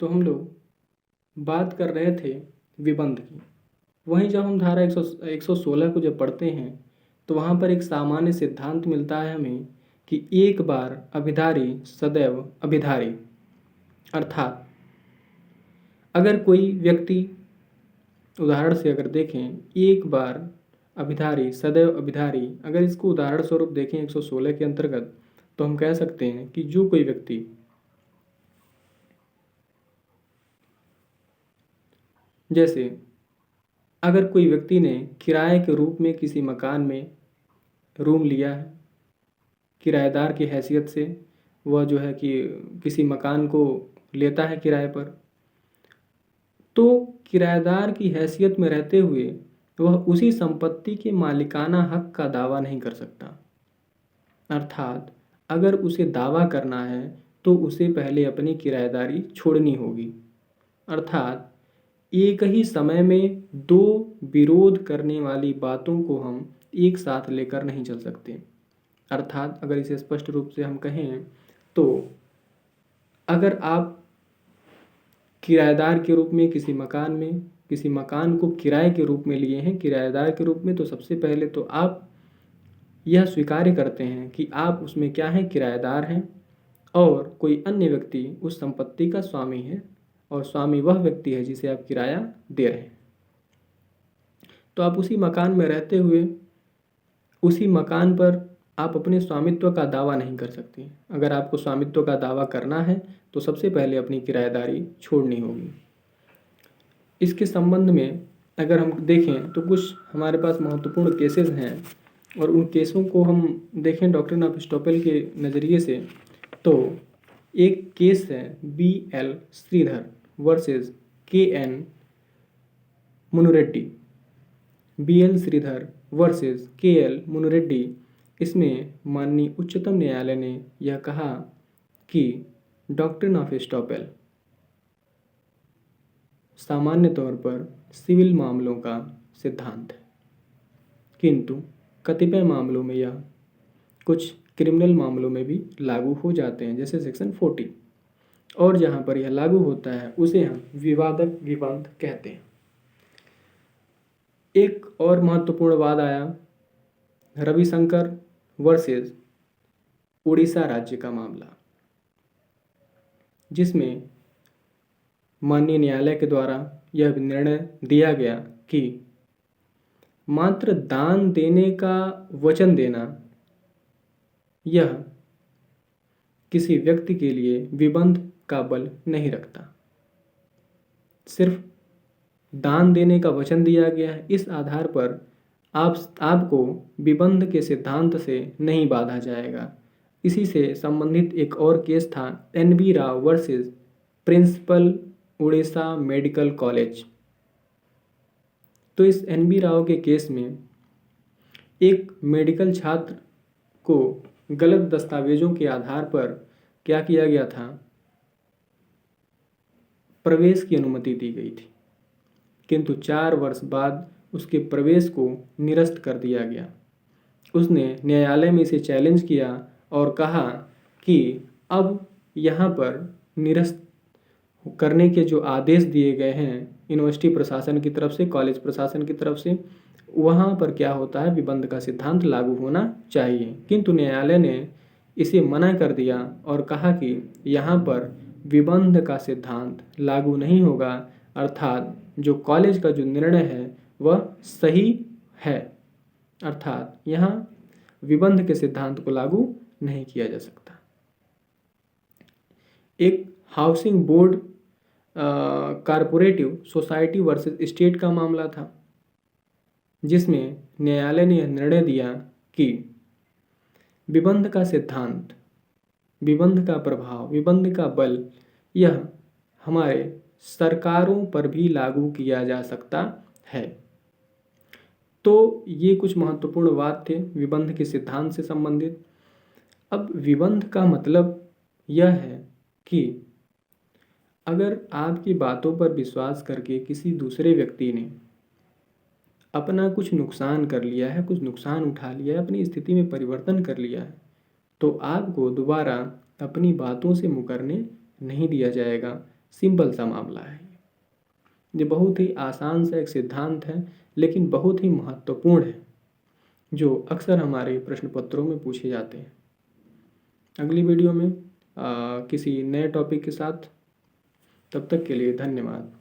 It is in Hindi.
तो हम लोग बात कर रहे थे विबंध की। वहीं जब हम धारा 116 को जब पढ़ते हैं तो वहाँ पर एक सामान्य सिद्धांत मिलता है हमें कि एक बार अभिधारी सदैव अभिधारी। अर्थात अगर कोई व्यक्ति, उदाहरण से अगर देखें, एक बार अभिधारी सदैव अभिधारी, अगर इसको उदाहरण स्वरूप देखें 116 के अंतर्गत, तो हम कह सकते हैं कि जो कोई व्यक्ति जैसे अगर कोई व्यक्ति ने किराए के रूप में किसी मकान में रूम लिया है, किराएदार की हैसियत से वह जो है कि किसी मकान को लेता है किराए पर, तो किराएदार की हैसियत में रहते हुए वह उसी संपत्ति के मालिकाना हक का दावा नहीं कर सकता। अर्थात अगर उसे दावा करना है तो उसे पहले अपनी किराएदारी छोड़नी होगी। अर्थात एक ही समय में दो विरोध करने वाली बातों को हम एक साथ लेकर नहीं चल सकते। अर्थात अगर इसे स्पष्ट रूप से हम कहें तो अगर आप किराएदार के रूप में किसी मकान को किराए के रूप में लिए हैं, किराएदार के रूप में, तो सबसे पहले तो आप यह स्वीकार करते हैं कि आप उसमें क्या हैं, किराएदार हैं, और कोई अन्य व्यक्ति उस संपत्ति का स्वामी है, और स्वामी वह व्यक्ति है जिसे आप किराया दे रहे हैं। तो आप उसी मकान में रहते हुए उसी मकान पर आप अपने स्वामित्व का दावा नहीं कर सकते। अगर आपको स्वामित्व का दावा करना है तो सबसे पहले अपनी किराएदारी छोड़नी होगी। इसके संबंध में अगर हम देखें तो कुछ हमारे पास महत्वपूर्ण केसेस हैं, और उन केसों को हम देखें डॉक्ट्रिन ऑफ एरिस्टॉटल के नज़रिए से, तो एक केस है B.L. Sridhar versus K.N. Munureddy. B.L. Sridhar versus K.L. Munureddy. इसमें माननीय उच्चतम न्यायालय ने यह कहा कि डॉक्ट्रिन ऑफ एरिस्टॉटल सामान्य तौर पर सिविल मामलों का सिद्धांत है, किंतु कतिपय मामलों में यह कुछ क्रिमिनल मामलों में भी लागू हो जाते हैं, जैसे सेक्शन 40, और जहाँ पर यह लागू होता है उसे हम विवादक विबंध कहते हैं। एक और महत्वपूर्ण वाद आया रविशंकर वर्सेस उड़ीसा राज्य का मामला, जिसमें माननीय न्यायालय के द्वारा यह निर्णय दिया गया कि मात्र दान देने का वचन देना यह किसी व्यक्ति के लिए विबंध का बल नहीं रखता। सिर्फ दान देने का वचन दिया गया है, इस आधार पर आपको विबंध के सिद्धांत से नहीं बाधा जाएगा। इसी से संबंधित एक और केस था N.B. Rao versus principal Orissa medical college. तो इस N.B. राव के केस में एक मेडिकल छात्र को गलत दस्तावेजों के आधार पर क्या किया गया था, प्रवेश की अनुमति दी गई थी, किंतु 4 वर्ष बाद उसके प्रवेश को निरस्त कर दिया गया। उसने न्यायालय में इसे चैलेंज किया और कहा कि अब यहाँ पर निरस्त करने के जो आदेश दिए गए हैं यूनिवर्सिटी प्रशासन की तरफ से, कॉलेज प्रशासन की तरफ से, वहाँ पर क्या होता है, विबंध का सिद्धांत लागू होना चाहिए। किंतु न्यायालय ने इसे मना कर दिया और कहा कि यहाँ पर विबंध का सिद्धांत लागू नहीं होगा, अर्थात जो कॉलेज का जो निर्णय है वह सही है, अर्थात यहाँ विबंध के सिद्धांत को लागू नहीं किया जा सकता। एक housing board cooperative society versus state का मामला था, जिसमें न्यायालय ने यह निर्णय दिया कि विबंध का सिद्धांत, विबंध का प्रभाव, विबंध का बल यह हमारे सरकारों पर भी लागू किया जा सकता है। तो ये कुछ महत्वपूर्ण बात थे विबंध के सिद्धांत से संबंधित। अब विबंध का मतलब यह है कि अगर आपकी बातों पर विश्वास करके किसी दूसरे व्यक्ति ने अपना कुछ नुकसान कर लिया है, कुछ नुकसान उठा लिया है, अपनी स्थिति में परिवर्तन कर लिया है, तो आपको दोबारा अपनी बातों से मुकरने नहीं दिया जाएगा। सिंपल सा मामला है। ये बहुत ही आसान सा एक सिद्धांत है, लेकिन बहुत ही महत्वपूर्ण है, जो अक्सर हमारे प्रश्न पत्रों में पूछे जाते हैं। अगली वीडियो में किसी नए टॉपिक के साथ, तब तक के लिए धन्यवाद।